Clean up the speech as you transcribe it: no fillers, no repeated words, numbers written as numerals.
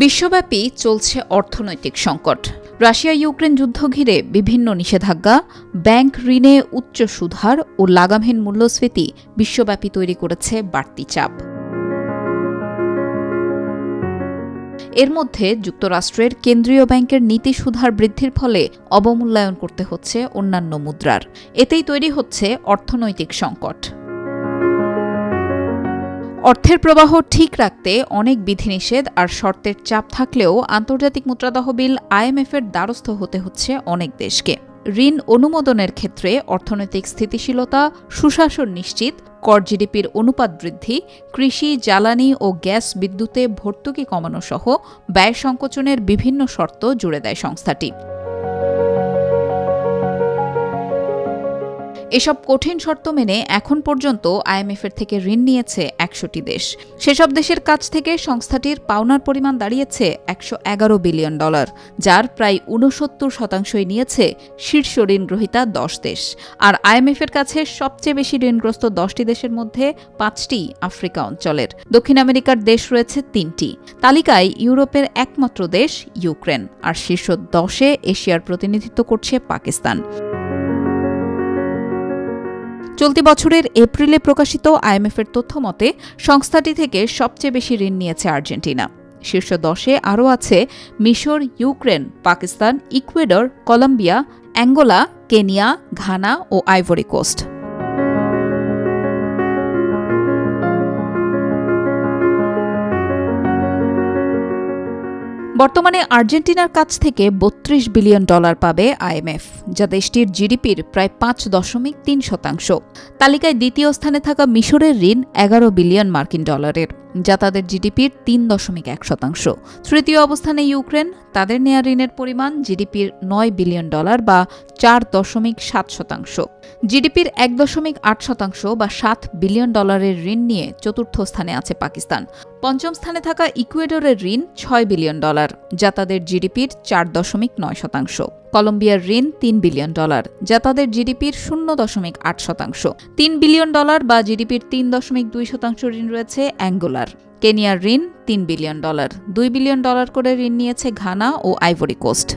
বিশ্বব্যাপী চলছে অর্থনৈতিক সংকট। রাশিয়া ইউক্রেন যুদ্ধ ঘিরে বিভিন্ন নিষেধাজ্ঞা, ব্যাংক ঋণে উচ্চ সুদহার ও লাগামহীন মূল্যস্ফীতি বিশ্বব্যাপী তৈরি করেছে বাড়তি চাপ। এর মধ্যে যুক্তরাষ্ট্রের কেন্দ্রীয় ব্যাংকের নীতি সুদহার বৃদ্ধির ফলে অবমূল্যায়ন করতে হচ্ছে অন্যান্য মুদ্রার। এতেই তৈরি হচ্ছে অর্থনৈতিক সংকট। অর্থের প্রবাহ ঠিক রাখতে অনেক বিধিনিষেধ আর শর্তের চাপ থাকলেও আন্তর্জাতিক মুদ্রা তহবিল IMF-এর দ্বারস্থ হতে হচ্ছে অনেক দেশকে। ঋণ অনুমোদনের ক্ষেত্রে অর্থনৈতিক স্থিতিশীলতা, সুশাসন নিশ্চিত, কর জিডিপির অনুপাত বৃদ্ধি, কৃষি, জ্বালানি ও গ্যাস বিদ্যুতে ভর্তুকি কমানো সহ ব্যয় সংকোচনের বিভিন্ন শর্ত জুড়ে দেয় সংস্থাটি। এসব কঠিন শর্ত মেনে এখন পর্যন্ত IMF-এর থেকে ঋণ নিয়েছে 100টি দেশ। সেসব দেশের কাছ থেকে সংস্থাটির পাওনার পরিমাণ দাঁড়িয়েছে $111 বিলিয়ন, যার প্রায় 69% নিয়েছে শীর্ষ ঋণ গ্রহীতা 10 দেশ। আর IMF-এর কাছে সবচেয়ে বেশি ঋণগ্রস্ত 10টি দেশের মধ্যে 5টি আফ্রিকা অঞ্চলের। দক্ষিণ আমেরিকার দেশ রয়েছে 3টি। তালিকায় ইউরোপের একমাত্র দেশ ইউক্রেন, আর শীর্ষ 10-এ এশিয়ার প্রতিনিধিত্ব করছে পাকিস্তান। চলতি বছরের এপ্রিলে প্রকাশিত IMF-এর তথ্য মতে সংস্থাটি থেকে সবচেয়ে বেশি ঋণ নিয়েছে আর্জেন্টিনা। শীর্ষ 10-এ আরও আছে মিশর, Ukraine, Pakistan, Ecuador, Colombia, Angola, Kenya, Ghana ও আইভরি কোস্ট। বর্তমানে আর্জেন্টিনার কাছ থেকে $32 বিলিয়ন পাবে IMF, যা দেশটির জিডিপির প্রায় 5.3%। তালিকায় দ্বিতীয় স্থানে থাকা মিশরের ঋণ $11 বিলিয়ন, যা তাদের জিডিপির 3.1%। তৃতীয় অবস্থানে ইউক্রেন, তাদের নেয়া ঋণের পরিমাণ জিডিপির $9 বিলিয়ন বা 4.7%। জিডিপির 1.8% বা $7 বিলিয়ন ঋণ নিয়ে চতুর্থ স্থানে আছে পাকিস্তান। পঞ্চম স্থানে থাকা ইকুয়েডরের ঋণ $6 বিলিয়ন, যা তাদের জিডিপির 4.9%। কলম্বিয়ার ঋণ $3 বিলিয়ন, যা তাদের জিডিপির 0.8%। $3 বিলিয়ন বা জিডিপির 3.2% ঋণ রয়েছে অ্যাঙ্গোলার। কেনিয়ার ঋণ $3 বিলিয়ন, $2 বিলিয়ন করে ঋণ নিয়েছে ঘানা ও আইভরি কোস্ট।